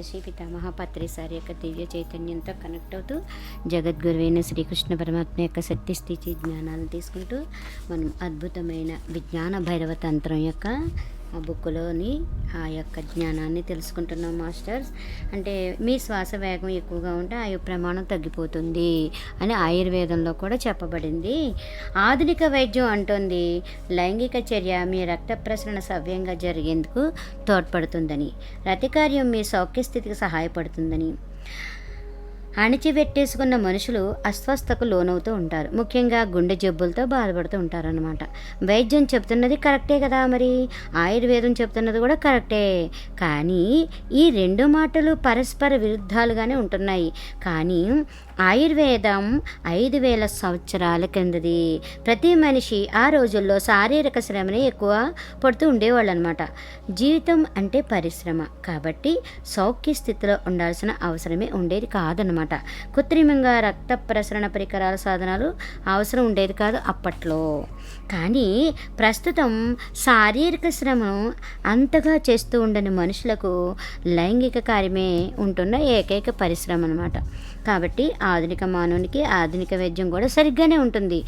శ్రీ పితామహ పత్రిసారి యొక్క దివ్య చైతన్యంతో కనెక్ట్ అవుతూ జగద్గురువైన శ్రీకృష్ణ పరమాత్మ యొక్క శక్తి స్థితి జ్ఞానాలను తీసుకుంటూ మనం అద్భుతమైన విజ్ఞాన భైరవ తంత్రం యొక్క ఆ బుక్లోని ఆ యొక్క జ్ఞానాన్ని తెలుసుకుంటున్నాం మాస్టర్స్. అంటే మీ శ్వాస వేగం ఎక్కువగా ఉంటే ఆయు ప్రమాణం తగ్గిపోతుంది అని ఆయుర్వేదంలో కూడా చెప్పబడింది. ఆధునిక వైద్యం అంటోంది లైంగిక చర్య మీ రక్త ప్రసరణ సవ్యంగా జరిగేందుకు తోడ్పడుతుందని, రతికార్యం మీ సౌఖ్య స్థితికి సహాయపడుతుందని. అణిచిపెట్టేసుకున్న మనుషులు అస్వస్థకు లోనవుతూ ఉంటారు, ముఖ్యంగా గుండె జబ్బులతో బాధపడుతూ ఉంటారన్నమాట. వైద్యం చెప్తున్నది కరెక్టే కదా, మరి ఆయుర్వేదం చెప్తున్నది కూడా కరెక్టే. కానీ ఈ రెండు మాటలు పరస్పర విరుద్ధాలుగానే ఉంటున్నాయి. కానీ ఆయుర్వేదం 5000 సంవత్సరాల కిందది. ప్రతి మనిషి ఆ రోజుల్లో శారీరక శ్రమనే ఎక్కువ పడుతూ ఉండేవాళ్ళు అనమాట. జీవితం అంటే పరిశ్రమ కాబట్టి సౌఖ్య స్థితిలో ఉండాల్సిన అవసరమే ఉండేది కాదనమాట. కృత్రిమంగా రక్త ప్రసరణ పరికరాల సాధనాలు అవసరం ఉండేది కాదు అప్పట్లో. కానీ ప్రస్తుతం శారీరక శ్రమను అంతగా చేస్తూ ఉండని మనుషులకు లైంగిక కార్యమే ఉంటున్న ఏకైక పరిశ్రమ అనమాట. కాబట్టి ఆధునిక మానవునికి ఆధునిక వైద్యం కూడా సరిగ్గానే ఉంటుంది.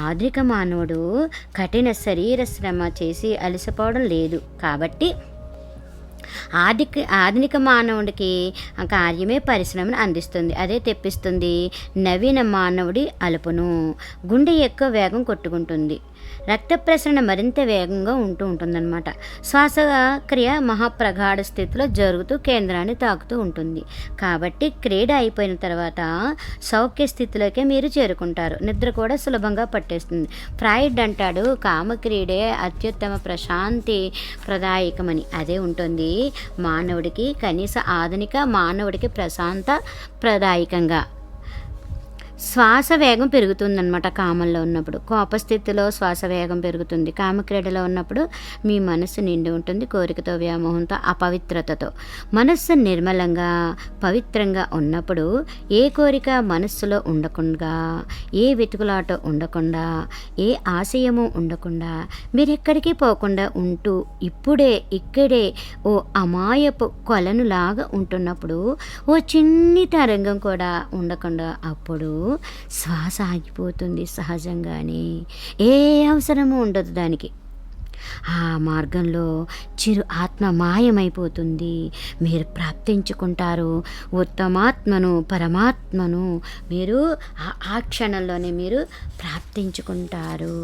ఆధునిక మానవుడు కఠిన శరీర శ్రమ చేసి అలసిపోవడం లేదు. కాబట్టి ఆధునిక మానవుడికి కార్యమే పరిశ్రమను అందిస్తుంది, అదే తెప్పిస్తుంది నవీన మానవుడి అలుపును. గుండె ఎక్కువ వేగం కొట్టుకుంటుంది, రక్త ప్రసరణ మరింత వేగంగా ఉంటుందన్నమాట. శ్వాసక్రియ మహాప్రగాఢ స్థితిలో జరుగుతూ కేంద్రాన్ని తాకుతూ ఉంటుంది. కాబట్టి క్రీడ అయిపోయిన తర్వాత సౌఖ్య స్థితిలోకే మీరు చేరుకుంటారు. నిద్ర కూడా సులభంగా పట్టేస్తుంది. ఫ్రాయిడ్ అంటాడు కామక్రీడే అత్యుత్తమ ప్రశాంతి ప్రదాయకమని. అదే ఉంటుంది మానవుడికి, కనీస ఆధునిక మానవుడికి ప్రశాంత ప్రదాయకంగా. శ్వాస వేగం పెరుగుతుందన్నమాట కామంలో ఉన్నప్పుడు. కోపస్థితిలో శ్వాస వేగం పెరుగుతుంది. కామక్రీడలో ఉన్నప్పుడు మీ మనస్సు నిండి ఉంటుంది కోరికతో, వ్యామోహంతో, అపవిత్రతతో. మనస్సు నిర్మలంగా పవిత్రంగా ఉన్నప్పుడు ఏ కోరిక మనస్సులో ఉండకుండా, ఏ వెతుకులాట ఉండకుండా, ఏ ఆశయము ఉండకుండా, మీరెక్కడికి పోకుండా ఉంటూ ఇక్కడే ఓ అమాయపు కొలనులాగా ఉంటున్నప్పుడు ఓ చిన్ని తరంగం కూడా ఉండకుండా అప్పుడు శ్వాస ఆగిపోతుంది సహజంగానే. ఏ అవసరము ఉండదు దానికి. ఆ మార్గంలో చిరు ఆత్మ మాయమైపోతుంది. మీరు ప్రాప్తించుకుంటారు ఉత్తమాత్మను, పరమాత్మను. మీరు ఆ క్షణంలోనే మీరు ప్రాప్తించుకుంటారు.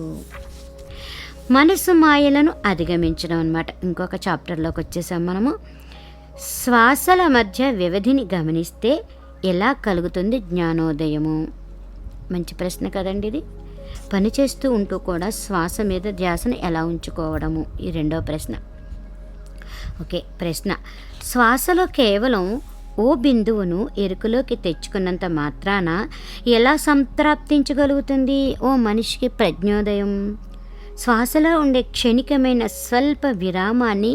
మనసు మాయలను అధిగమించడం అన్నమాట. ఇంకొక చాప్టర్లోకి వచ్చేసాం మనము. శ్వాసల మధ్య వ్యవధిని గమనిస్తే ఎలా కలుగుతుంది జ్ఞానోదయము? మంచి ప్రశ్న కదండి ఇది. పనిచేస్తూ ఉంటూ కూడా శ్వాస మీద ధ్యాసను ఎలా ఉంచుకోవడము? ఈ రెండో ప్రశ్న. ఓకే, ప్రశ్న. శ్వాసలో కేవలం ఓ బిందువును ఎరుకలోకి తెచ్చుకున్నంత మాత్రాన ఎలా సంప్రాప్తించగలుగుతుంది ఓ మనిషికి ప్రజ్ఞోదయం? శ్వాసలో ఉండే క్షణికమైన స్వల్ప విరామాన్ని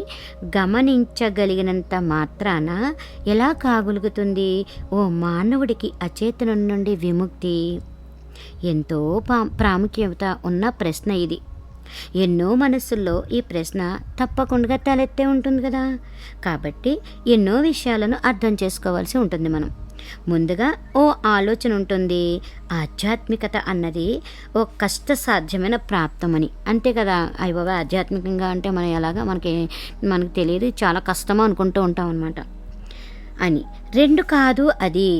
గమనించగలిగినంత మాత్రాన ఎలా కాగలుగుతుంది ఓ మానవుడికి అచేతనం నుండి విముక్తి? ఎంతో ప్రాముఖ్యత ఉన్న ప్రశ్న ఇది. ఎన్నో మనస్సుల్లో ఈ ప్రశ్న తప్పకుండా తలెత్తే ఉంటుంది కదా. కాబట్టి ఎన్నో విషయాలను అర్థం చేసుకోవాల్సి ఉంటుంది మనం. ముందుగా ఓ ఆలోచన ఉంటుంది, ఆధ్యాత్మికత అన్నది ఓ కష్టసాధ్యమైన ప్రాప్తమని. అంతే కదా, అయ్యబాబా ఆధ్యాత్మికంగా అంటే మనం ఎలాగా మనకు తెలియదు, చాలా కష్టమో అనుకుంటూ ఉంటాం అన్నమాట అని. రెండు కాదు అది.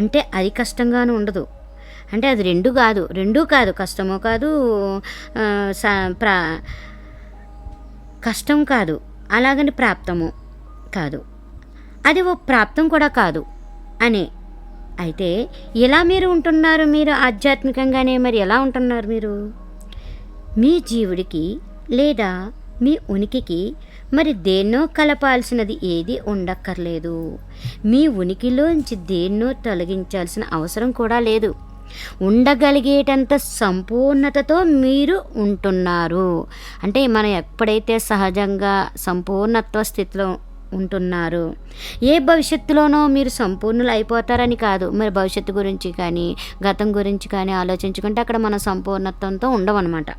అంటే అది కష్టంగానూ ఉండదు. అంటే అది రెండూ కాదు, కష్టమో కాదు, కష్టం కాదు, అలాగని ప్రాప్తము కాదు, అది ఓ ప్రాప్తం కూడా కాదు అని. అయితే ఎలా మీరు ఉంటున్నారు? మీరు ఆధ్యాత్మికంగానే మరి ఎలా ఉంటున్నారు మీరు? మీ జీవుడికి లేదా మీ ఉనికికి మరి దేన్నో కలపాల్సినది ఏది ఉండక్కర్లేదు. మీ ఉనికిలోంచి దేన్నో తొలగించాల్సిన అవసరం కూడా లేదు. ఉండగలిగేటంత సంపూర్ణతతో మీరు ఉంటున్నారు. అంటే మనం ఎప్పుడైతే సహజంగా సంపూర్ణత్వ స్థితిలో ఉంటున్నారు, ఏ భవిష్యత్తులోనో మీరు సంపూర్ణులు అయిపోతారని కాదు. మరి భవిష్యత్తు గురించి కానీ గతం గురించి కానీ ఆలోచించుకుంటే అక్కడ మనం సంపూర్ణత్వంతో ఉండమన్నమాట.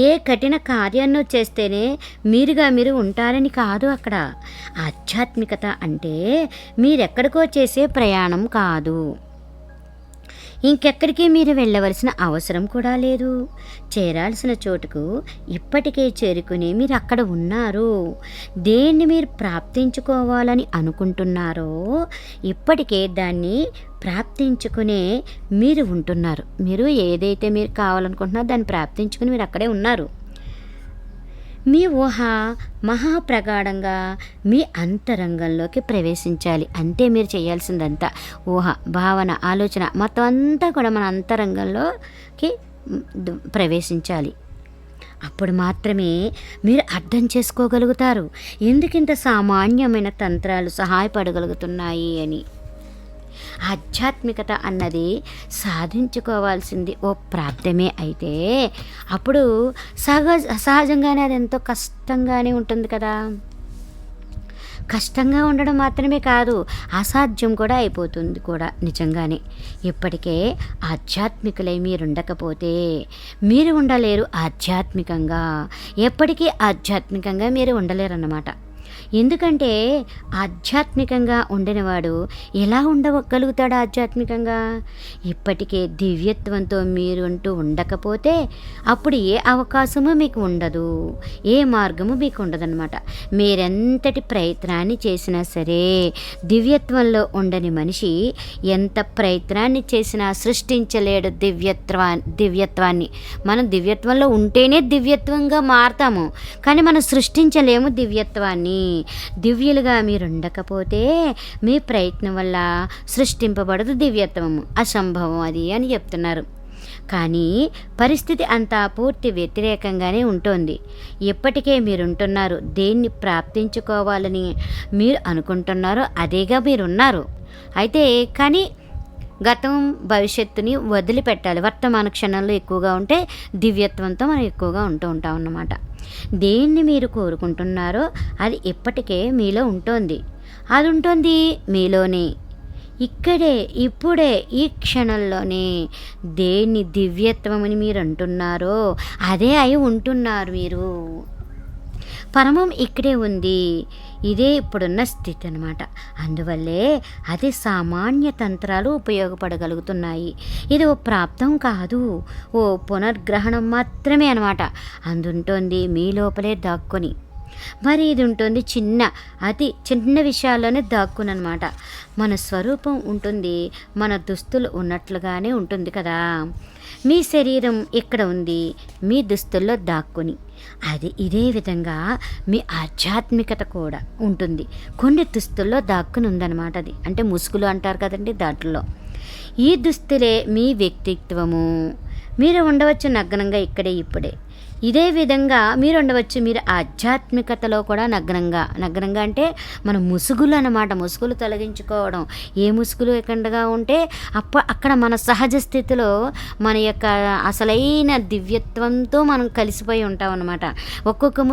ఏ కఠిన కార్యాన్నో చేస్తేనే మీరుగా మీరు ఉంటారని కాదు అక్కడ. ఆధ్యాత్మికత అంటే మీరెక్కడికో చేసే ప్రయాణం కాదు. ఇంకెక్కడికి మీరు వెళ్ళవలసిన అవసరం కూడా లేదు. చేరాల్సిన చోటుకు ఇప్పటికే చేరుకుని మీరు అక్కడ ఉన్నారు. దేన్ని మీరు ప్రాప్తించుకోవాలని అనుకుంటున్నారో ఇప్పటికే దాన్ని ప్రాప్తించుకునే మీరు ఉంటున్నారు. మీరు ఏదైతే మీరు కావాలనుకుంటున్నారో దాన్ని ప్రాప్తించుకుని మీరు అక్కడే ఉన్నారు. మీ ఊహ మహాప్రగాఢంగా మీ అంతరంగంలోకి ప్రవేశించాలి. అంతే మీరు చేయాల్సిందంతా. ఊహ, భావన, ఆలోచన మొత్తం అంతా కూడా మన అంతరంగంలోకి ప్రవేశించాలి. అప్పుడు మాత్రమే మీరు అర్థం చేసుకోగలుగుతారు ఎందుకింత సామాన్యమైన తంత్రాలు సహాయపడగలుగుతున్నాయి అని. ఆధ్యాత్మికత అన్నది సాధించుకోవాల్సింది ఓ ప్రాప్తమే అయితే అప్పుడు సహజంగానే అది ఎంతో కష్టంగానే ఉంటుంది కదా. కష్టంగా ఉండడం మాత్రమే కాదు, అసాధ్యం కూడా అయిపోతుంది కూడా నిజంగానే. ఇప్పటికే ఆధ్యాత్మికులై మీరుండకపోతే మీరు ఉండలేరు ఆధ్యాత్మికంగా. ఎప్పటికీ ఆధ్యాత్మికంగా మీరు ఉండలేరు అన్నమాట. ఎందుకంటే ఆధ్యాత్మికంగా ఉండినవాడు ఎలా ఉండగలుగుతాడు ఆధ్యాత్మికంగా? ఇప్పటికే దివ్యత్వంతో మీరు అంటూ ఉండకపోతే అప్పుడు ఏ అవకాశము మీకు ఉండదు, ఏ మార్గము మీకు ఉండదన్నమాట. మీరెంతటి ప్రయత్నాన్ని చేసినా సరే దివ్యత్వంలో ఉండని మనిషి ఎంత ప్రయత్నాన్ని చేసినా సృష్టించలేడు దివ్యత్వాన్ని. మనం దివ్యత్వంలో ఉంటేనే దివ్యత్వంగా మారతాము, కానీ మనం సృష్టించలేము దివ్యత్వాన్ని. దివ్యులుగా మీరు ఉండకపోతే మీ ప్రయత్నం వల్ల సృష్టింపబడదు దివ్యత్వము, అసంభవం అది అని చెప్తున్నారు. కానీ పరిస్థితి అంతా పూర్తి వ్యతిరేకంగానే ఉంటుంది. ఇప్పటికే మీరుంటున్నారు. దేన్ని ప్రాప్తించుకోవాలని మీరు అనుకుంటున్నారో అదేగా మీరున్నారు. అయితే కానీ గతం భవిష్యత్తుని వదిలిపెట్టాలి. వర్తమాన క్షణంలో ఎక్కువగా ఉంటే దివ్యత్వంతో మనం ఎక్కువగా ఉంటాం అన్నమాట. దేన్ని మీరు కోరుకుంటున్నారో అది ఇప్పటికే మీలో ఉంటుంది. అది ఉంటుంది మీలోనే, ఇక్కడే ఇప్పుడే ఈ క్షణంలోనే. దేన్ని దివ్యత్వం అని మీరు అంటున్నారో అదే అయి ఉంటున్నారు మీరు. పరమం ఇక్కడే ఉంది. ఇదే ఇప్పుడున్న స్థితి అన్నమాట. అందువల్లే అది సామాన్య తంత్రాలు ఉపయోగపడగలుగుతున్నాయి. ఇది ఓ ప్రాప్తం కాదు, ఓ పునర్గ్రహణం మాత్రమే అన్నమాట. అందుంటోంది మీ లోపలే దాక్కుని. మరి ఇది ఉంటుంది అతి చిన్న విషయాల్లోనే దాక్కునమాట. మన స్వరూపం ఉంటుంది, మన దుస్తులు ఉన్నట్లుగానే ఉంటుంది కదా. మీ శరీరం ఇక్కడ ఉంది, మీ దుస్తుల్లో దాక్కుని. ఇదే విధంగా మీ ఆధ్యాత్మికత కూడా ఉంటుంది, కొన్ని దుస్తుల్లో దాక్కుని ఉందన్నమాట. అది అంటే ముసుగులు అంటారు కదండి, దాంట్లో ఈ దుస్తులే మీ వ్యక్తిత్వము. మీరు ఉండవచ్చు నగ్నంగా ఇక్కడే ఇప్పుడే. ఇదే విధంగా మీరు ఉండవచ్చు మీరు ఆధ్యాత్మికతలో కూడా నగ్నంగా అంటే మన ముసుగులు అన్నమాట. ముసుగులు తొలగించుకోవడం. ఏ ముసుగులు ఎక్కడగా ఉంటే అక్కడ మన సహజ స్థితిలో మన యొక్క అసలైన దివ్యత్వంతో మనం కలిసిపోయి ఉంటాం అన్నమాట. ఒక్కొక్క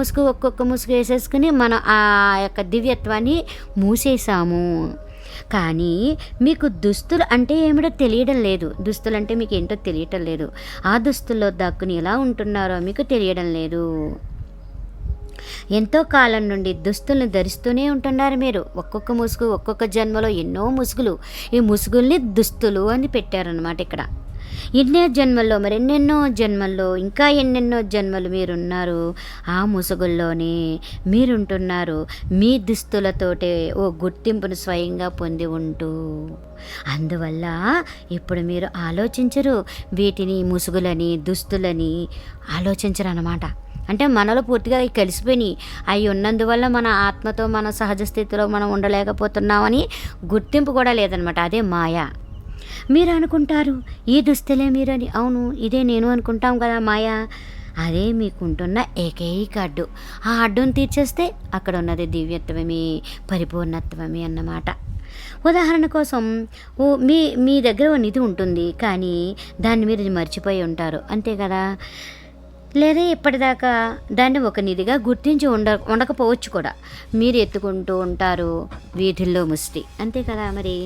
ముసుగు వేసేసుకుని మనం ఆ యొక్క దివ్యత్వాన్ని మూసేసాము. కానీ మీకు దుస్తులు అంటే ఏమిటో తెలియడం లేదు. దుస్తులు అంటే మీకు ఏంటో తెలియటం లేదు. ఆ దుస్తుల్లో దాక్కుని ఎలా ఉంటున్నారో మీకు తెలియడం లేదు. ఎంతో కాలం నుండి దుస్తుల్ని ధరిస్తూనే ఉంటున్నారు మీరు. ఒక్కొక్క జన్మలో ఎన్నో ముసుగులు. ఈ ముసుగుల్ని దుస్తులు అని పెట్టారనమాట ఇక్కడ. ఎన్నో జన్మల్లో మరెన్నెన్నో జన్మల్లో ఇంకా ఎన్నెన్నో జన్మలు మీరున్నారు. ఆ ముసుగుల్లోనే మీరుంటున్నారు. మీ దుస్తులతోటే ఓ గుర్తింపును స్వయంగా పొంది ఉంటూ. అందువల్ల ఇప్పుడు మీరు ఆలోచించరు, వీటిని ముసుగులని దుస్తులని ఆలోచించరు అన్నమాట. అంటే మనలో పూర్తిగా కలిసిపోయినాయి. అవి ఉన్నందువల్ల మన ఆత్మతో మన సహజ స్థితిలో మనం ఉండలేకపోతున్నామని గుర్తింపు కూడా లేదనమాట. అదే మాయ. మీరు అనుకుంటారు ఈ దుస్తులే మీరని. అవును, ఇదే నేను అనుకుంటాం కదా మాయ. అదే మీకుంటున్న ఏకైక అడ్డు. ఆ అడ్డును తీర్చేస్తే అక్కడ ఉన్నది దివ్యత్వమే, పరిపూర్ణత్వమే అన్నమాట. ఉదాహరణ కోసం మీ దగ్గర ఓ నిధి ఉంటుంది, కానీ దాన్ని మీరు మర్చిపోయి ఉంటారు, అంతే కదా. లేదా ఇప్పటిదాకా దాన్ని ఒక నిధిగా గుర్తించి ఉండకపోవచ్చు కూడా. మీరు ఎత్తుకుంటూ ఉంటారు వీధుల్లో ముష్టి, అంతే కదా. మరి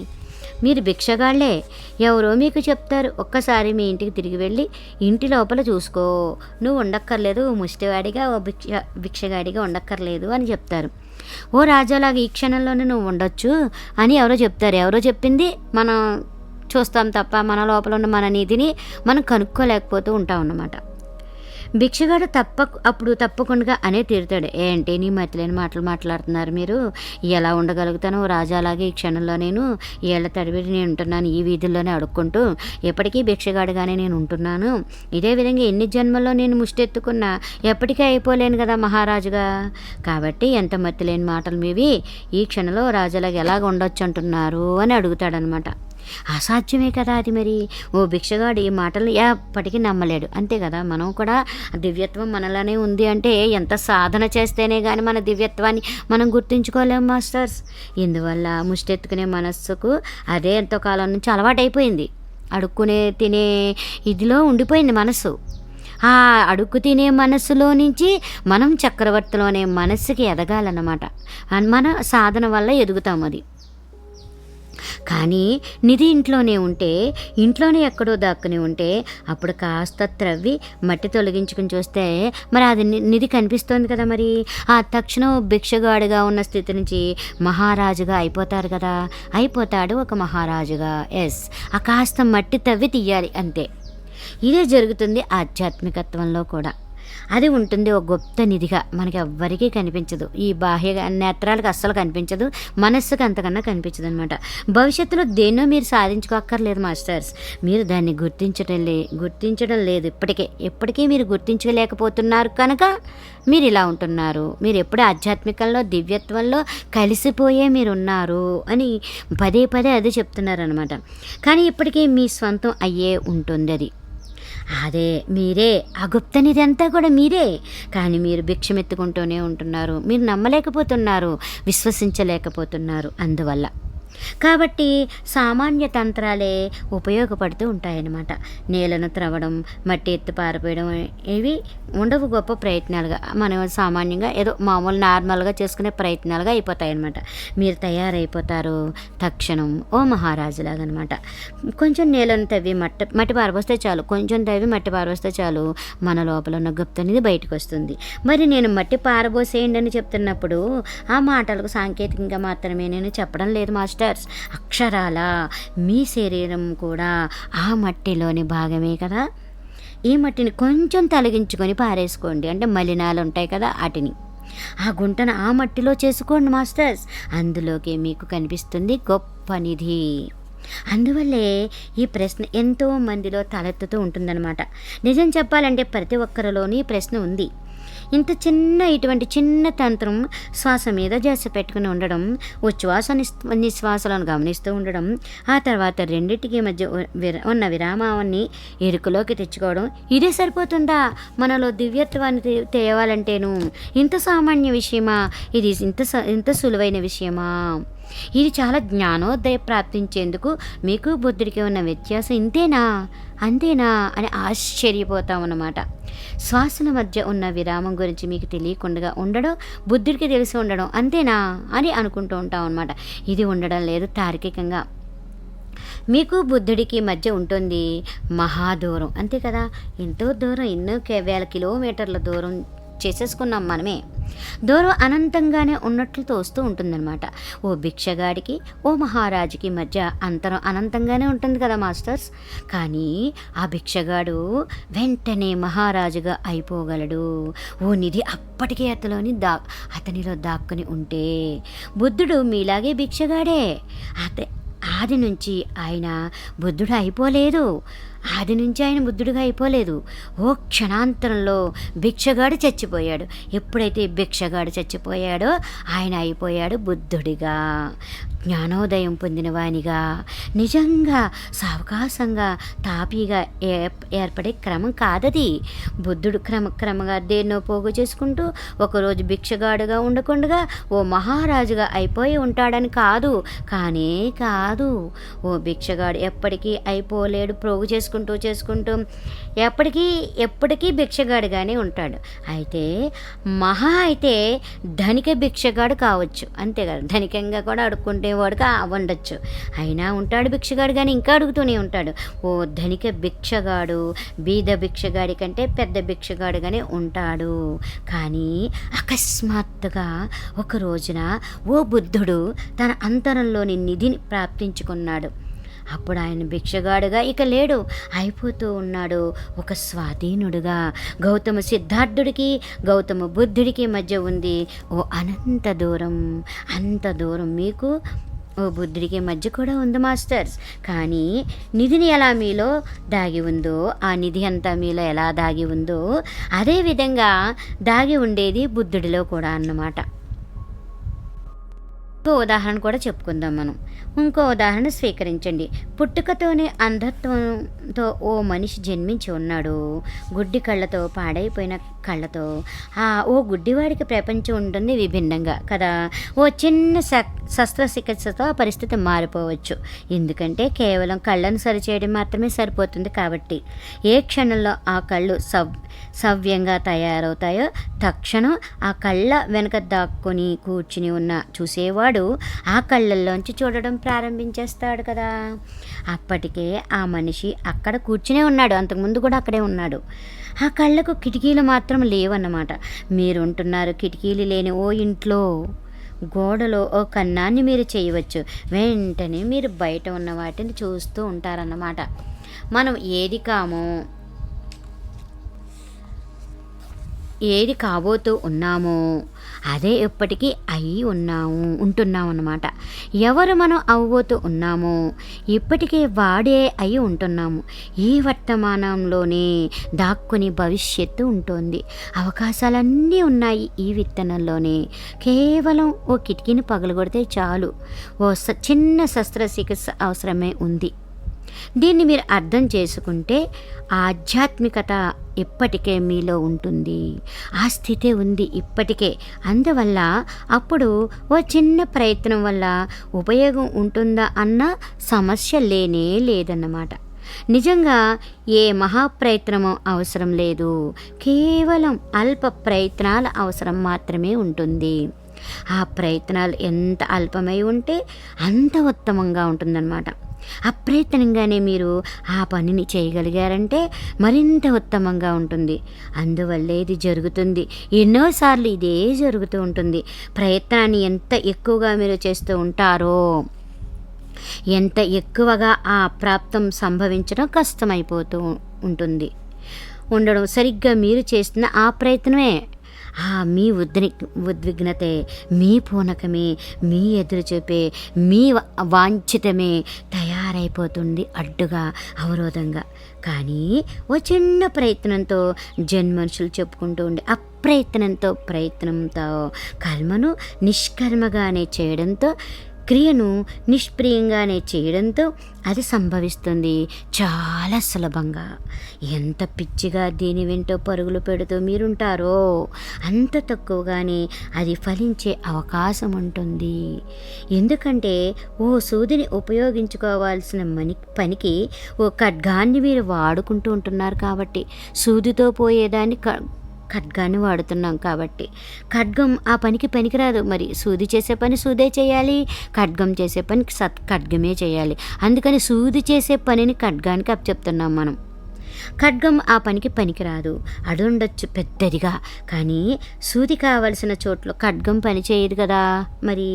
మీరు భిక్షగాళ్లే. ఎవరో మీకు చెప్తారు. ఒక్కసారి మీ ఇంటికి తిరిగి వెళ్ళి ఇంటి లోపల చూసుకో. నువ్వు ఉండక్కర్లేదు, ముష్టివాడిగా ఓ భిక్షగాడిగా ఉండక్కర్లేదు అని చెప్తారు. ఓ రాజాలాగా ఈ క్షణంలోనే నువ్వు ఉండొచ్చు అని ఎవరో చెప్తారు. ఎవరో చెప్పింది మనం చూస్తాం తప్ప మన లోపల ఉన్న మన నీతిని మనం కనుక్కోలేకపోతూ ఉంటాం అన్నమాట. భిక్షగాడు అప్పుడు తప్పకుండా అనే తీరుతాడు. ఏంటి నీ మతిలేని మాటలు మాట్లాడుతున్నారు మీరు? ఎలా ఉండగలుగుతాను రాజాలాగే ఈ క్షణంలో? నేను ఏళ్ల తడిబిడి నేను ఉంటున్నాను ఈ వీధుల్లోనే అడుక్కుంటూ. ఎప్పటికీ భిక్షగాడిగానే నేను ఉంటున్నాను. ఇదే విధంగా ఎన్ని జన్మల్లో నేను ముష్టెత్తుకున్నా ఎప్పటికీ అయిపోలేను కదా మహారాజుగా. కాబట్టి ఎంత మతిలేని మాటలు మీవి? ఈ క్షణంలో రాజాలాగా ఎలాగ ఉండొచ్చు అంటున్నారు అని అడుగుతాడనమాట. అసాధ్యమే కదా అది. మరి ఓ భిక్షగాడు ఈ మాటలు ఎప్పటికీ నమ్మలేడు. అంతే కదా, మనం కూడా దివ్యత్వం మనలోనే ఉంది అంటే ఎంత సాధన చేస్తేనే కానీ మన దివ్యత్వాన్ని మనం గుర్తించుకోలేము మాస్టర్స్. ఇందువల్ల ముష్టెత్తుకునే మనస్సుకు అదే ఎంతో కాలం నుంచి అలవాటైపోయింది. అడుక్కునే తినే ఇదిలో ఉండిపోయింది మనస్సు. ఆ అడుక్కు తినే మనస్సులో నుంచి మనం చక్రవర్తిలోనే మనస్సుకి ఎదగాలన్నమాట. మన సాధన వల్ల ఎదుగుతాం. అది కానీ నిధి ఇంట్లోనే ఎక్కడో దాక్కుని ఉంటే అప్పుడు కాస్త త్రవ్వి మట్టి తొలగించుకుని చూస్తే మరి అది నిధి కనిపిస్తోంది కదా. మరి ఆ తక్షణం భిక్షగాడిగా ఉన్న స్థితి నుంచి మహారాజుగా అయిపోతాడు ఒక మహారాజుగా. ఆ కాస్త మట్టి తవ్వి తీయాలి అంతే. ఇదే జరుగుతుంది ఆధ్యాత్మికత్వంలో కూడా. అది ఉంటుంది ఒక గుప్త నిధిగా, మనకి ఎవ్వరికీ కనిపించదు. ఈ బాహ్య నేత్రాలకు అస్సలు కనిపించదు, మనస్సుకు అంతకన్నా కనిపించదు అనమాట. భవిష్యత్తులో దేన్నో మీరు సాధించుకోక్కర్లేదు మాస్టర్స్. మీరు దాన్ని గుర్తించడం లేదు. ఎప్పటికీ మీరు గుర్తించలేకపోతున్నారు కనుక మీరు ఇలా ఉంటున్నారు. మీరు ఎప్పుడు ఆధ్యాత్మికంలో దివ్యత్వంలో కలిసిపోయే మీరున్నారు అని పదే అదే చెప్తున్నారనమాట. కానీ ఇప్పటికీ మీ స్వంతం అయ్యే ఉంటుంది అది. అదే మీరే. ఆ గుప్తనిధి అంతా కూడా మీరే. కానీ మీరు భిక్షమెత్తుకుంటూనే ఉంటున్నారు. మీరు నమ్మలేకపోతున్నారు, విశ్వసించలేకపోతున్నారు. అందువల్ల కాబట్టి సామాన్య తంత్రాలే ఉపయోగపడుతూ ఉంటాయన్నమాట. నేలను త్రవ్వడం, మట్టి ఎత్తి పారపోయడం ఇవి ఉండవు గొప్ప ప్రయత్నాలుగా. మనం సామాన్యంగా ఏదో మామూలు నార్మల్గా చేసుకునే ప్రయత్నాలుగా అయిపోతాయన్నమాట. మీరు తయారైపోతారు తక్షణం ఓ మహారాజులాగా అనమాట. కొంచెం నేలను తవ్వి మట్టి పారబోస్తే చాలు, మట్టి పారబోస్తే చాలు, మన లోపల ఉన్న గుప్తనిది బయటకు వస్తుంది. మరి నేను మట్టి పారబోసేయండి అని చెప్తున్నప్పుడు ఆ మాటలకు సాంకేతికంగా మాత్రమే నేను చెప్పడం లేదు మాస్టర్. అక్షరాల మీ శరీరం కూడా ఆ మట్టిలోని భాగమే కదా. ఈ మట్టిని కొంచెం తొలగించుకొని పారేసుకోండి. అంటే మలినాలు ఉంటాయి కదా, వాటిని ఆ గుంటను ఆ మట్టిలో చేసుకోండి మాస్టర్స్. అందులోకి మీకు కనిపిస్తుంది గొప్ప నిధి. అందువల్లే ఈ ప్రశ్న ఎంతో మందిలో తలెత్తుతూ ఉంటుందన్నమాట. నిజం చెప్పాలంటే ప్రతి ఒక్కరిలోని ప్రశ్న ఉంది. ఇటువంటి చిన్న తంత్రం శ్వాస మీద ధ్యాస పెట్టుకుని ఉండడం, ఉచ్ఛ్వాస నిశ్వాసాలను గమనిస్తూ ఉండడం, ఆ తర్వాత రెండింటికి మధ్య ఉన్న విరామాన్ని ఎరుకలోకి తెచ్చుకోవడం, ఇదే సరిపోతుందా మనలో దివ్యత్వాన్ని తేవాలంటేను? ఇంత సామాన్య విషయమా ఇది? ఇంత సులువైన విషయమా ఇది? చాలా జ్ఞానోదయ ప్రాప్తించేందుకు మీకు బుద్ధుడికి ఉన్న వ్యత్యాసం అంతేనా అని ఆశ్చర్యపోతాం అన్నమాట. శ్వాసల మధ్య ఉన్న విరామం గురించి మీకు తెలియకుండా ఉండడం, బుద్ధుడికి తెలిసి ఉండడం అంతేనా అని అనుకుంటూ ఉంటాం అన్నమాట. ఇది ఉండడం లేదు. తార్కికంగా మీకు బుద్ధుడికి మధ్య ఉంటుంది మహాదూరం, అంతే కదా. ఎంతో దూరం, ఎన్నో వేల కిలోమీటర్ల దూరం చేసేసుకున్నాం మనమే. దూరం అనంతంగానే ఉన్నట్లు తోస్తూ ఉంటుందన్నమాట. ఓ భిక్షగాడికి ఓ మహారాజుకి మధ్య అంతరం అనంతంగానే ఉంటుంది కదా మాస్టర్స్. కానీ ఆ భిక్షగాడు వెంటనే మహారాజుగా అయిపోగలడు. ఓ నిధి అప్పటికే అతనిలో దాక్కుని ఉంటే. బుద్ధుడు మీలాగే భిక్షగాడే. ఆది నుంచి ఆయన బుద్ధుడు అయిపోలేదు. ఓ క్షణాంతరంలో భిక్షగాడు చచ్చిపోయాడు. ఎప్పుడైతే భిక్షగాడు చచ్చిపోయాడో ఆయన అయిపోయాడు బుద్ధుడిగా, జ్ఞానోదయం పొందిన వానిగా. నిజంగా సావకాశంగా తాపీగా ఏర్పడే క్రమం కాదది. బుద్ధుడు క్రమక్రమంగా దేన్నో పోగు చేసుకుంటూ ఒకరోజు భిక్షగాడుగా ఉండకుండా ఓ మహారాజుగా అయిపోయి ఉంటాడని కాదు. ఓ భిక్షగాడు ఎప్పటికీ అయిపోలేడు. పోగు చేసుకుంటూ ఎప్పటికీ భిక్షగాడిగానే ఉంటాడు. అయితే ధనిక భిక్షగాడు కావచ్చు, అంతే కదా. ధనికంగా కూడా అడుక్కుంటే చేసుకునేవాడుగా ఉండొచ్చు. అయినా ఉంటాడు భిక్షగాడు, కానీ ఇంకా అడుగుతూనే ఉంటాడు. ఓ ధనిక భిక్షగాడు బీద భిక్షగాడి కంటే పెద్ద భిక్షగాడుగానే ఉంటాడు. కానీ అకస్మాత్తుగా ఒక రోజున ఓ బుద్ధుడు తన అంతరంలోని నిధిని ప్రాప్తించుకున్నాడు. అప్పుడు ఆయన భిక్షగాడుగా ఇక లేడు, అయిపోతూ ఉన్నాడు ఒక స్వాధీనుడుగా. గౌతమ సిద్ధార్థుడికి గౌతమ బుద్ధుడికి మధ్య ఉంది ఓ అనంత దూరం. అంత దూరం మీకు ఓ బుద్ధుడికి మధ్య కూడా ఉంది మాస్టర్స్. కానీ నిధిని ఎలా మీలో దాగి ఉందో, ఆ నిధి అంతా మీలో ఎలా దాగి ఉందో అదేవిధంగా దాగి ఉండేది బుద్ధుడిలో కూడా అన్నమాట. ఇంకో ఉదాహరణ కూడా చెప్పుకుందాం మనం. ఇంకో ఉదాహరణ స్వీకరించండి. పుట్టుకతోనే అంధత్వంతో ఓ మనిషి జన్మించి ఉన్నాడు. గుడ్డి కళ్ళతో, పాడైపోయిన కళ్ళతో. ఓ గుడ్డివాడికి ప్రపంచం ఉంటుంది విభిన్నంగా కదా. ఓ చిన్న శస్త్రచికిత్సతో ఆ పరిస్థితి మారిపోవచ్చు. ఎందుకంటే కేవలం కళ్ళను సరిచేయడం మాత్రమే సరిపోతుంది కాబట్టి. ఏ క్షణంలో ఆ కళ్ళు సవ్యంగా తయారవుతాయో తక్షణం ఆ కళ్ళ వెనక దాక్కుని కూర్చుని ఉన్న చూసేవాడు ఆ కళ్ళల్లోంచి చూడడం ప్రారంభించేస్తాడు కదా. అప్పటికే ఆ మనిషి అక్కడ కూర్చునే ఉన్నాడు, అంతకుముందు కూడా అక్కడే ఉన్నాడు. ఆ కళ్ళకు కిటికీలు మాత్రం లేవన్నమాట. మీరుంటున్నారు కిటికీలు లేని ఓ ఇంట్లో. గోడలో ఓ కన్నాన్ని మీరు చేయవచ్చు. వెంటనే మీరు బయట ఉన్న వాటిని చూస్తూ ఉంటారన్నమాట. మనం ఏది కాబోతూ ఉన్నామో అదే ఎప్పటికీ ఉంటున్నాము అన్నమాట. ఎవరు మనం అవ్వబోతూ ఉన్నామో ఇప్పటికే వాడే అయి ఉంటున్నాము. ఈ వర్తమానంలోనే దాక్కుని భవిష్యత్తు ఉంటుంది. అవకాశాలన్నీ ఉన్నాయి ఈ విత్తనంలోనే. కేవలం ఓ కిటికీని పగలగొడితే చాలు. ఓ చిన్న శస్త్రచికిత్స అవసరమే ఉంది. దీన్ని మీరు అర్థం చేసుకుంటే ఆధ్యాత్మికత ఇప్పటికే మీలో ఉంటుంది. ఆ స్థితి ఉంది ఇప్పటికే. అందువల్ల అప్పుడు ఓ చిన్న ప్రయత్నం వల్ల ఉపయోగం ఉంటుందా అన్న సమస్య లేదన్నమాట. నిజంగా ఏ మహాప్రయత్నము అవసరం లేదు. కేవలం అల్ప ప్రయత్నాల అవసరం మాత్రమే ఉంటుంది. ఆ ప్రయత్నాలు ఎంత అల్పమై ఉంటే అంత ఉత్తమంగా ఉంటుందన్నమాట. అప్రయత్నంగానే మీరు ఆ పనిని చేయగలిగారంటే మరింత ఉత్తమంగా ఉంటుంది. అందువల్లే ఇది జరుగుతుంది. ఎన్నోసార్లు ఇదే జరుగుతూ ఉంటుంది. ప్రయత్నాన్ని ఎంత ఎక్కువగా మీరు చేస్తూ ఉంటారో ఎంత ఎక్కువగా ఆ ప్రాప్తం సంభవించడం కష్టమైపోతూ ఉండడం సరిగ్గా మీరు చేస్తున్న ఆ ప్రయత్నమే, మీ ఉద్విగ్నతే, మీ పూనకమే, మీ ఎదురుచూపే, మీ వాంఛితమే తయారైపోతుంది అడ్డుగా, అవరోధంగా. కానీ ఓ చిన్న ప్రయత్నంతో మనుషులు చెప్పుకుంటూ ఉండే ప్రయత్నంతో కర్మను నిష్కర్మగానే చేయడంతో, క్రియను నిష్ప్రియంగానే చేయడంతో అది సంభవిస్తుంది చాలా సులభంగా. ఎంత పిచ్చిగా దీని వెంటో పరుగులు పెడుతూ మీరుంటారో అంత తక్కువగానే అది ఫలించే అవకాశం ఉంటుంది. ఎందుకంటే ఓ సూదిని ఉపయోగించుకోవాల్సిన పనికి ఓ ఖడ్గాన్ని మీరు వాడుకుంటూ ఉంటున్నారు కాబట్టి, సూదితో పోయేదాన్ని ఖడ్గాన్ని వాడుతున్నాం కాబట్టి. ఖడ్గం ఆ పనికి పనికిరాదు. మరి సూది చేసే పని సూదే చేయాలి, ఖడ్గం చేసే పని ఖడ్గమే చేయాలి. అందుకని సూది చేసే పనిని ఖడ్గానికి అప్పచెప్తున్నాం మనం. ఖడ్గం ఆ పనికి పనికిరాదు, అడుండొచ్చు పెద్దదిగా, కానీ సూది కావలసిన చోట్ల ఖడ్గం పని చేయదు కదా. మరి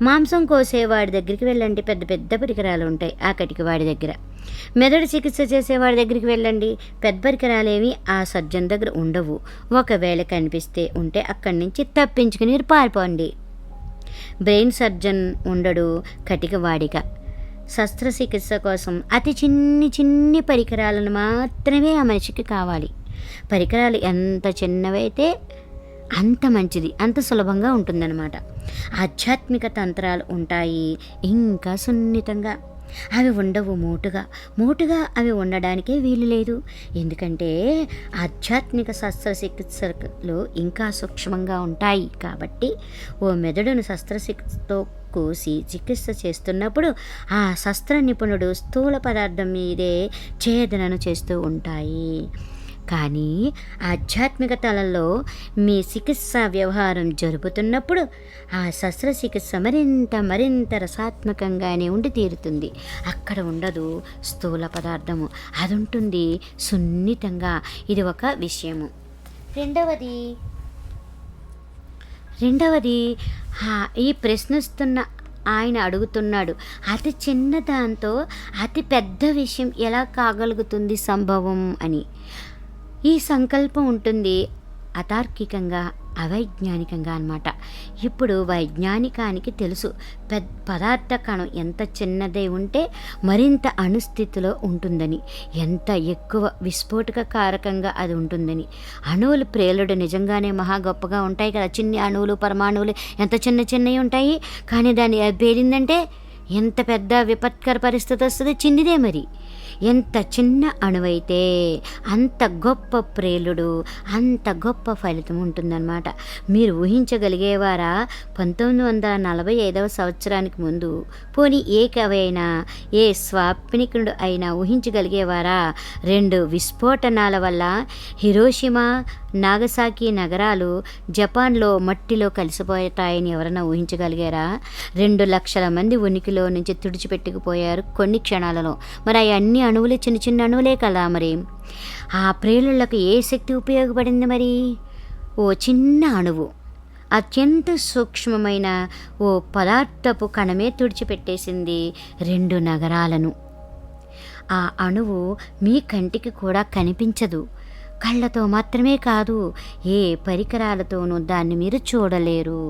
మాంసం కోసేవాడి దగ్గరికి వెళ్ళండి, పెద్ద పెద్ద పరికరాలు ఉంటాయి ఆ వాడి దగ్గర. మెదడు చికిత్స చేసేవాడి దగ్గరికి వెళ్ళండి, పెద్ద పరికరాలేవి ఆ సర్జన్ దగ్గర ఉండవు. ఒకవేళ కనిపిస్తే ఉంటే అక్కడి నుంచి తప్పించుకుని పారిపోండి. బ్రెయిన్ సర్జన్ ఉండడు కటికవాడిగా. శస్త్రచికిత్స కోసం అతి చిన్ని పరికరాలను మాత్రమే ఆ మనిషికి కావాలి. పరికరాలు ఎంత చిన్నవైతే అంత మంచిది, అంత సులభంగా ఉంటుందన్నమాట. ఆధ్యాత్మిక తంత్రాలు ఉంటాయి ఇంకా సున్నితంగా. అవి ఉండవు మోటుగా అవి ఉండడానికే వీలు లేదు. ఎందుకంటే ఆధ్యాత్మిక శస్త్రచికిత్సలు ఇంకా సూక్ష్మంగా ఉంటాయి కాబట్టి. ఓ మెదడును శస్త్రచికిత్సతో కోసి చికిత్స చేస్తున్నప్పుడు ఆ శస్త్ర నిపుణుడు స్థూల పదార్థం మీదే ఛేదనను చేస్తూ ఉంటాయి. కానీ ఆధ్యాత్మిక తలంలో మీ చికిత్స వ్యవహారం జరుపుతున్నప్పుడు ఆ శస్త్రచికిత్స మరింత రసాత్మకంగానే ఉండి తీరుతుంది. అక్కడ ఉండదు స్థూల పదార్థము, అది ఉంటుంది సున్నితంగా. ఇది ఒక విషయము. రెండవది ఈ ప్రశ్నిస్తున్న ఆయన అడుగుతున్నాడు, అతి చిన్న దాంతో అతి పెద్ద విషయం ఎలా కాగలుగుతుంది సంభవం అని. ఈ సంకల్పం ఉంటుంది అతార్కికంగా, అవైజ్ఞానికంగా అన్నమాట. ఇప్పుడు వైజ్ఞానికానికి తెలుసు పదార్థ కణం ఎంత చిన్నదై ఉంటే మరింత అణుస్థితిలో ఉంటుందని, ఎంత ఎక్కువ విస్ఫోటక కారకంగా అది ఉంటుందని. అణువులు ప్రేలుడు నిజంగానే మహా గొప్పగా ఉంటాయి కదా. చిన్న అణువులు పరమాణువులు ఎంత చిన్నవి ఉంటాయి, కానీ దాన్ని పేరిందంటే ఎంత పెద్ద విపత్కర పరిస్థితి వస్తుంది. చిన్నదే మరి. ఎంత చిన్న అణువైతే అంత గొప్ప ప్రేలుడు, అంత గొప్ప ఫలితం ఉంటుందన్నమాట. మీరు ఊహించగలిగేవారా? 1945వ సంవత్సరానికి ముందు పోనీ ఏ కవి అయినా, ఏ స్వాప్నికుడు అయినా ఊహించగలిగేవారా 2 విస్ఫోటనాల వల్ల హిరోషిమా, నాగసాకి నగరాలు జపాన్లో మట్టిలో కలిసిపోతాయని ఎవరైనా ఊహించగలిగారా? 2 లక్షల మంది ఉనికిలో నుంచి తుడిచిపెట్టుకుపోయారు కొన్ని క్షణాలలో. మరి అన్ని అణువులే చిన్న అణువులే కదా. మరి ఆ ప్రేలుళ్లకు ఏ శక్తి ఉపయోగపడింది? మరి ఓ చిన్న అణువు, అత్యంత సూక్ష్మమైన ఓ పదార్థపు కణమే తుడిచిపెట్టేసింది 2 నగరాలను. ఆ అణువు మీ కంటికి కూడా కనిపించదు. కళ్ళతో మాత్రమే కాదు, ఏ పరికరాలతోనూ దాన్ని మీరు చూడలేరు.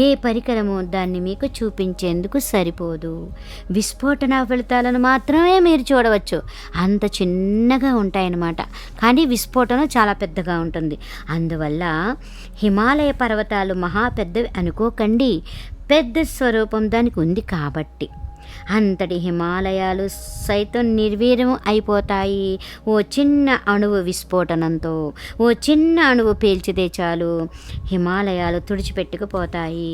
ఏ పరికరము దాన్ని మీకు చూపించేందుకు సరిపోదు. విస్ఫోటన ఫలితాలను మాత్రమే మీరు చూడవచ్చు. అంత చిన్నగా ఉంటాయన్నమాట. కానీ విస్ఫోటనం చాలా పెద్దగా ఉంటుంది. అందువల్ల హిమాలయ పర్వతాలు మహా పెద్దవి అనుకోకండి. పెద్ద స్వరూపం దానికి ఉంది కాబట్టి. అంతటి హిమాలయాలు సైతం నిర్వీర్యం అయిపోతాయి ఓ చిన్న అణువు విస్ఫోటనంతో. ఓ చిన్న అణువు పేల్చితే చాలు హిమాలయాలు తుడిచిపెట్టుకుపోతాయి.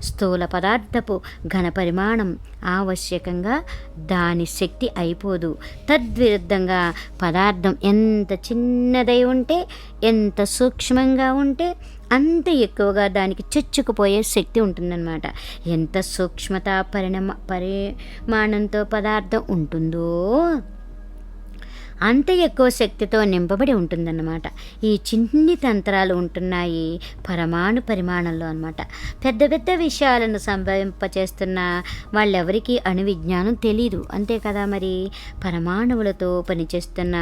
స్థూల పదార్థపు ఘన పరిమాణం ఆవశ్యకంగా దాని శక్తి అయిపోదు. తద్విరుద్ధంగా పదార్థం ఎంత చిన్నదై ఉంటే, ఎంత సూక్ష్మంగా ఉంటే అంత ఎక్కువగా దానికి చొచ్చుకుపోయే శక్తి ఉంటుందన్నమాట. ఎంత సూక్ష్మత పరిమాణంతో పదార్థం ఉంటుందో అంత ఎక్కువ శక్తితో నింపబడి ఉంటుందన్నమాట. ఈ చిన్ని తంత్రాలు ఉంటున్నాయి పరమాణు పరిమాణంలో అన్నమాట. పెద్ద విషయాలను సంభవింపచేస్తున్న వాళ్ళెవరికీ అణు విజ్ఞానం తెలీదు, అంతే కదా. మరి పరమాణువులతో పనిచేస్తున్న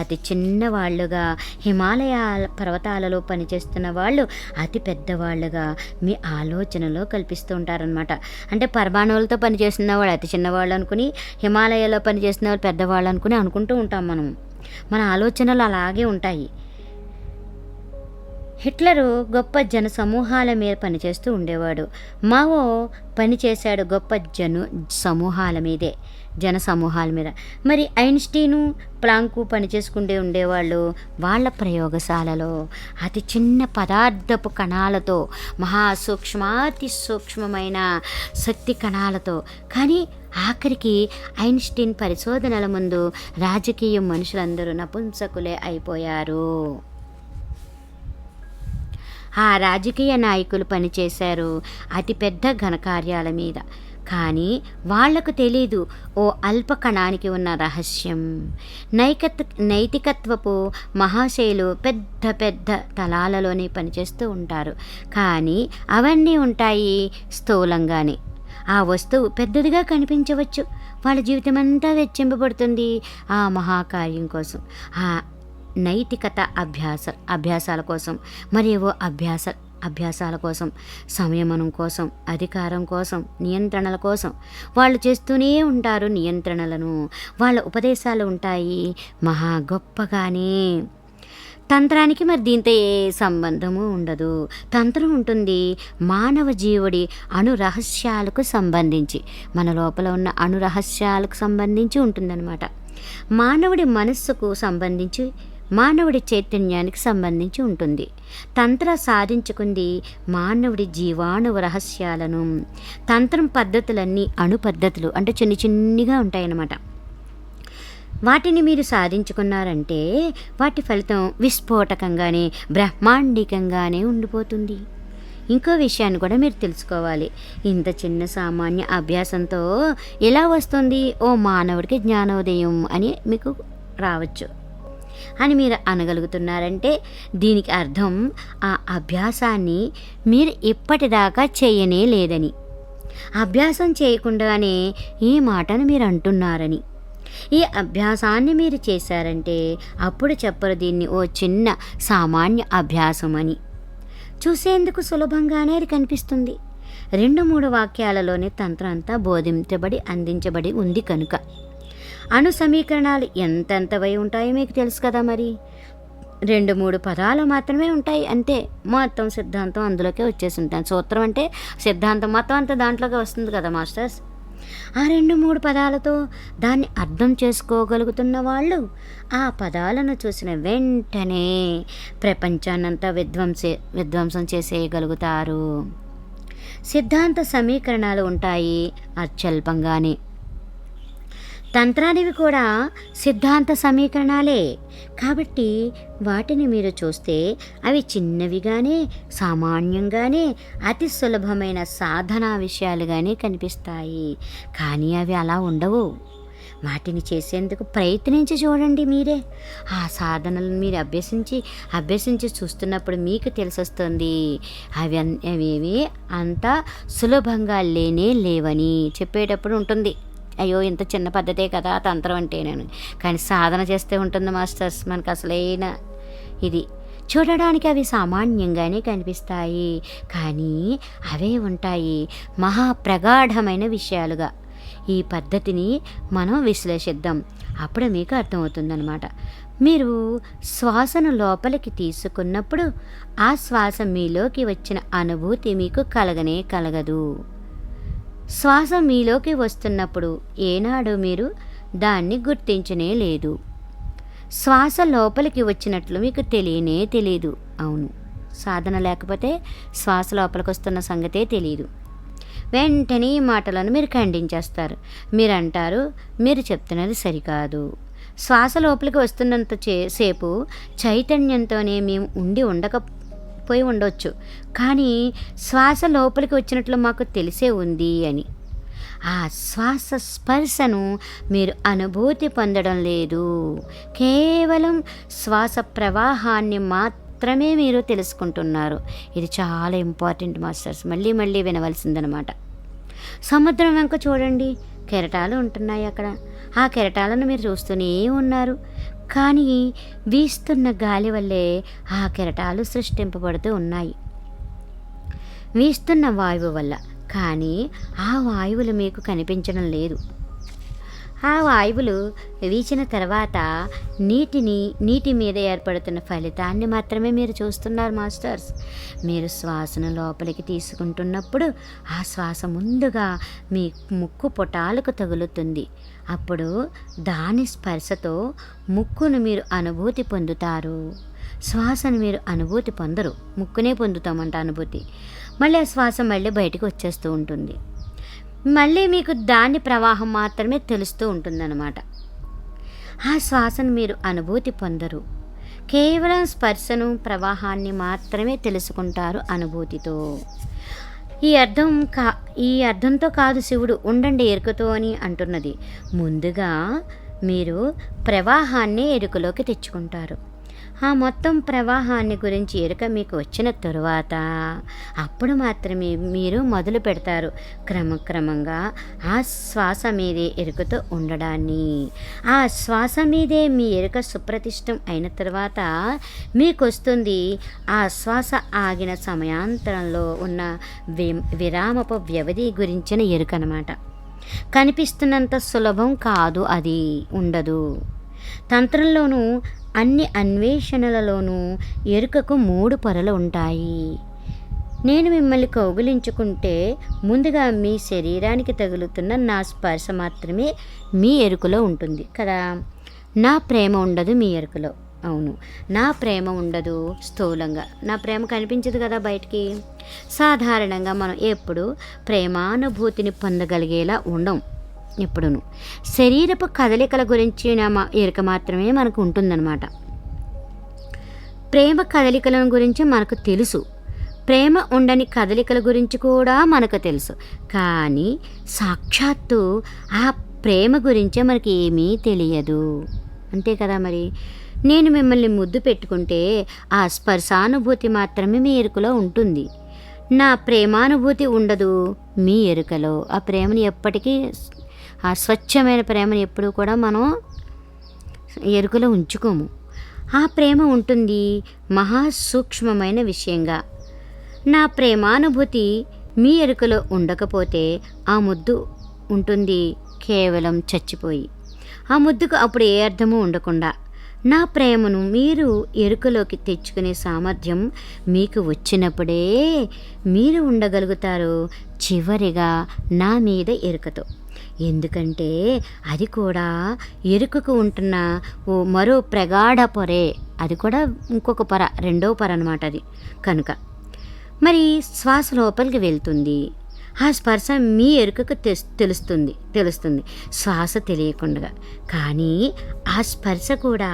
అతి చిన్న వాళ్ళుగా, హిమాలయ పర్వతాలలో పనిచేస్తున్న వాళ్ళు అతి పెద్దవాళ్ళుగా మీ ఆలోచనలో కల్పిస్తూ ఉంటారనమాట. అంటే పరమాణువులతో పనిచేస్తున్న వాళ్ళు అతి చిన్నవాళ్ళు అనుకుని, హిమాలయాలో పనిచేస్తున్న వాళ్ళు పెద్దవాళ్ళు అనుకుంటూ ఉంటాం మనం. మన ఆలోచనలు అలాగే ఉంటాయి. హిట్లరు గొప్ప జన సమూహాల మీద పనిచేస్తూ ఉండేవాడు. మావో పనిచేశాడు గొప్ప సమూహాల మీదే, జన సమూహాల మీద. మరి ఐన్స్టీను, ప్లాంకు పనిచేసుకుంటూ ఉండేవాళ్ళు వాళ్ళ ప్రయోగశాలలో అతి చిన్న పదార్థపు కణాలతో, మహాసూక్ష్మాతి సూక్ష్మమైన శక్తి కణాలతో. కానీ ఆఖరికి ఐన్స్టీన్ పరిశోధనల ముందు రాజకీయ మనుషులందరూ నపుంసకులే అయిపోయారు. ఆ రాజకీయ నాయకులు పనిచేశారు అతిపెద్ద ఘనకార్యాల మీద. కానీ వాళ్లకు తెలీదు ఓ అల్ప కణానికి ఉన్న రహస్యం. నైతికత్వపు మహాశయులు పెద్ద తలాలలోనే పనిచేస్తూ ఉంటారు. కానీ అవన్నీ ఉంటాయి స్థూలంగానే. ఆ వస్తువు పెద్దదిగా కనిపించవచ్చు, వాళ్ళ జీవితం అంతా వెచ్చింపబడుతుంది ఆ మహాకార్యం కోసం, ఆ నైతికత అభ్యాసాల కోసం, మరేవో అభ్యాసాల కోసం, సంయమనం కోసం, అధికారం కోసం, నియంత్రణల కోసం వాళ్ళు చేస్తూనే ఉంటారు నియంత్రణలను. వాళ్ళ ఉపదేశాలు ఉంటాయి మహా గొప్పగానే. తంత్రానికి మరి దీంతో ఏ సంబంధము ఉండదు. తంత్రం ఉంటుంది మానవ జీవుడి అణు రహస్యాలకు సంబంధించి, మన లోపల ఉన్న అణు రహస్యాలకు సంబంధించి ఉంటుందన్నమాట. మానవుడి మనస్సుకు సంబంధించి, మానవుడి చైతన్యానికి సంబంధించి ఉంటుంది. తంత్ర సాధించుకుంది మానవుడి జీవాణువు రహస్యాలను. తంత్రం పద్ధతులన్నీ అణు పద్ధతులు, అంటే చిన్నిగా ఉంటాయన్నమాట. వాటిని మీరు సాధించుకున్నారంటే వాటి ఫలితం విస్ఫోటకంగానే బ్రహ్మాండికంగానే ఉండిపోతుంది. ఇంకో విషయాన్ని కూడా మీరు తెలుసుకోవాలి. ఇంత చిన్న సామాన్య అభ్యాసంతో ఎలా వస్తుంది ఓ మానవుడికి జ్ఞానోదయం అని మీకు రావచ్చు అని మీరు అనగలుగుతున్నారంటే దీనికి అర్థం ఆ అభ్యాసాన్ని మీరు ఇప్పటిదాకా చేయనే లేదని, అభ్యాసం చేయకుండానే ఈ మాటను మీరు అంటున్నారని. ఈ అభ్యాసాన్ని మీరు చేశారంటే అప్పుడు చెప్పరు దీన్ని ఓ చిన్న సామాన్య అభ్యాసం అని. చూసేందుకు సులభంగానే అది కనిపిస్తుంది. 2-3 వాక్యాలలోనే తంత్రం అంతా బోధించబడి అందించబడి ఉంది కనుక. అణు సమీకరణాలు ఎంతెంతవై ఉంటాయో మీకు తెలుసు కదా. మరి 2-3 పదాలు మాత్రమే ఉంటాయి అంతే. మొత్తం సిద్ధాంతం అందులోకే వచ్చేసి ఉంటాను. సూత్రం అంటే సిద్ధాంతం మొత్తం అంతా దాంట్లోకి వస్తుంది కదా మాస్టర్స్. ఆ 2-3 పదాలతో దాన్ని అర్థం చేసుకోగలుగుతున్న వాళ్ళు ఆ పదాలను చూసిన వెంటనే ప్రపంచాన్నంతా విధ్వంసం చేసేయగలుగుతారు. సిద్ధాంత సమీకరణాలు ఉంటాయి అత్యల్పంగానే. తంత్రానివి కూడా సిద్ధాంత సమీకరణాలే కాబట్టి వాటిని మీరు చూస్తే అవి చిన్నవిగానే సామాన్యంగానే అతి సులభమైన సాధనా విషయాలుగానే కనిపిస్తాయి. కానీ అవి అలా ఉండవు. వాటిని చేసేందుకు ప్రయత్నించి చూడండి మీరే. ఆ సాధనలను మీరు అభ్యసించి చూస్తున్నప్పుడు మీకు తెలిసొస్తుంది అవేమి అంత సులభంగా లేవని. చెప్పేటప్పుడు ఉంటుంది అయ్యో ఇంత చిన్న పద్ధతే కదా తంత్రం అంటే నేను, కానీ సాధన చేస్తే ఉంటుంది మాస్టర్స్ మనకు అసలైన ఇది. చూడడానికి అవి సామాన్యంగానే కనిపిస్తాయి కానీ అవే ఉంటాయి మహాప్రగాఢమైన విషయాలుగా. ఈ పద్ధతిని మనం విశ్లేషిద్దాం, అప్పుడు మీకు అర్థమవుతుందన్నమాట. మీరు శ్వాసను లోపలికి తీసుకున్నప్పుడు ఆ శ్వాస మీలోకి వచ్చిన అనుభూతి మీకు కలగదు. శ్వాస మీలోకి వస్తున్నప్పుడు ఏనాడు మీరు దాన్ని గుర్తించనే లేదు. శ్వాస లోపలికి వచ్చినట్లు మీకు తెలియదు. అవును, సాధన లేకపోతే శ్వాస లోపలికి వస్తున్న సంగతే తెలియదు. వెంటనే ఈ మాటలను మీరు ఖండించేస్తారు. మీరు అంటారు మీరు చెప్తున్నది సరికాదు. శ్వాస లోపలికి వస్తున్నంత సేపు చైతన్యంతోనే మేము ఉండకపోయి ఉండొచ్చు, కానీ శ్వాస లోపలికి వచ్చినట్లు మాకు తెలిసే ఉంది అని. ఆ శ్వాస స్పర్శను మీరు అనుభూతి పొందడం లేదు. కేవలం శ్వాస ప్రవాహాన్ని మాత్రమే మీరు తెలుసుకుంటున్నారు. ఇది చాలా ఇంపార్టెంట్ మాస్టర్స్, మళ్ళీ వినవలసిందనమాట. సముద్రం వెంక చూడండి, కెరటాలు ఉంటున్నాయి అక్కడ. ఆ కెరటాలను మీరు చూస్తూనే ఉన్నారు, కానీ వీస్తున్న గాలి వల్లే ఆ కెరటాలు సృష్టింపబడుతూ ఉన్నాయి, వీస్తున్న వాయువు వల్ల. కానీ ఆ వాయువులు మీకు కనిపించడం లేదు. ఆ వాయువులు వీచిన తర్వాత నీటి మీద ఏర్పడుతున్న ఫలితాన్ని మాత్రమే మీరు చూస్తున్నారు మాస్టర్స్. మీరు శ్వాసను లోపలికి తీసుకుంటున్నప్పుడు ఆ శ్వాస ముందుగా మీ ముక్కు పుటాలకు తగులుతుంది. అప్పుడు దాని స్పర్శతో ముక్కును మీరు అనుభూతి పొందుతారు. శ్వాసను మీరు అనుభూతి పొందరు, ముక్కునే పొందుతామంట అనుభూతి. మళ్ళీ ఆ శ్వాస మళ్ళీ బయటకు వచ్చేస్తూ ఉంటుంది. మళ్ళీ మీకు దాని ప్రవాహం మాత్రమే తెలుస్తూ ఉంటుందన్నమాట. ఆ శ్వాసను మీరు అనుభూతి పొందరు, కేవలం స్పర్శను ప్రవాహాన్ని మాత్రమే తెలుసుకుంటారు అనుభూతితో. ఈ అర్థంతో కాదు శివుడు ఉండండి ఎరుకతో అని అంటున్నది. ముందుగా మీరు ప్రవాహాన్ని ఎరుకలోకి తెచ్చుకుంటారు. ఆ మొత్తం ప్రవాహాన్ని గురించి ఎరుక మీకు వచ్చిన తరువాత అప్పుడు మాత్రమే మీరు మొదలు పెడతారు క్రమక్రమంగా ఆ శ్వాస మీదే ఎరుకతో ఉండడాన్ని. ఆ శ్వాస మీదే మీ ఎరుక సుప్రతిష్టం అయిన తర్వాత మీకు వస్తుంది ఆ శ్వాస ఆగిన సమయాంతరంలో ఉన్న విరామపు వ్యవధి గురించిన ఎరుక అన్నమాట. కనిపిస్తున్నంత సులభం కాదు, అది ఉండదు. తంత్రంలోనూ అన్ని అన్వేషణలలోనూ ఎరుకకు 3 పొరలు ఉంటాయి. నేను మిమ్మల్ని కౌగిలించుకుంటే ముందుగా మీ శరీరానికి తగులుతున్న నా స్పర్శ మాత్రమే మీ ఎరుకలో ఉంటుంది కదా. నా ప్రేమ ఉండదు మీ ఎరుకలో. అవును, నా ప్రేమ ఉండదు స్థూలంగా. నా ప్రేమ కనిపించదు కదా బయటికి. సాధారణంగా మనం ఎప్పుడు ప్రేమానుభూతిని పొందగలిగేలా ఉండం. ఎప్పుడును శరీరపు కదలికల గురించి ఎరుక మాత్రమే మనకు ఉంటుందన్నమాట. ప్రేమ కదలికల గురించి మనకు తెలుసు, ప్రేమ ఉండని కదలికల గురించి కూడా మనకు తెలుసు. కానీ సాక్షాత్తు ఆ ప్రేమ గురించే మనకి ఏమీ తెలియదు. అంతే కదా మరి. నేను మిమ్మల్ని ముద్దు పెట్టుకుంటే ఆ స్పర్శానుభూతి మాత్రమే మీ ఎరుకలో ఉంటుంది. నా ప్రేమానుభూతి ఉండదు మీ ఎరుకలో. ఆ ప్రేమని ఎప్పటికీ, ఆ స్వచ్ఛమైన ప్రేమని ఎప్పుడూ కూడా మనం ఎరుకలో ఉంచుకోము. ఆ ప్రేమ ఉంటుంది మహా సూక్ష్మమైన విషయంగా. నా ప్రేమానుభూతి మీ ఎరుకలో ఉండకపోతే ఆ ముద్దు ఉంటుంది కేవలం చచ్చిపోయి. ఆ ముద్దుకు అప్పుడు ఏ అర్థము ఉండకుండా నా ప్రేమను మీరు ఎరుకలోకి తెచ్చుకునే సామర్థ్యం మీకు వచ్చినప్పుడే మీరు ఉండగలుగుతారు చివరిగా నా మీద ఎరుకతో. ఎందుకంటే అది కూడా ఎరుకకు ఉంటున్న మరో ప్రగాఢ పొరే, అది కూడా ఇంకొక పొర, రెండో పొర అనమాట అది. కనుక మరి శ్వాస లోపలికి వెళ్తుంది, ఆ స్పర్శ మీ ఎరుకకు తెలుస్తుంది శ్వాస తెలియకుండా. కానీ ఆ స్పర్శ కూడా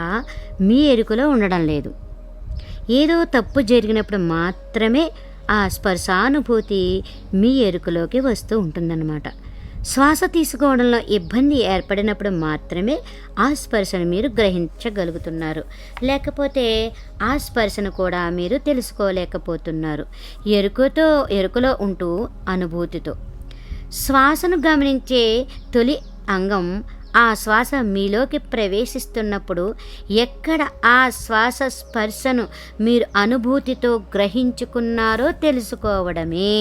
మీ ఎరుకలో ఉండడం లేదు. ఏదో తప్పు జరిగినప్పుడు మాత్రమే ఆ స్పర్శానుభూతి మీ ఎరుకలోకి వస్తూ ఉంటుందన్నమాట. శ్వాస తీసుకోవడంలో ఇబ్బంది ఏర్పడినప్పుడు మాత్రమే ఆ స్పర్శను మీరు గ్రహించగలుగుతున్నారు, లేకపోతే ఆ స్పర్శను కూడా మీరు తెలుసుకోలేకపోతున్నారు. ఎరుకలో ఉంటూ అనుభూతితో శ్వాసను గమనించే తొలి అంగం ఆ శ్వాస మీలోకి ప్రవేశిస్తున్నప్పుడు ఎక్కడ ఆ శ్వాస స్పర్శను మీరు అనుభూతితో గ్రహించుకున్నారో తెలుసుకోవడమే.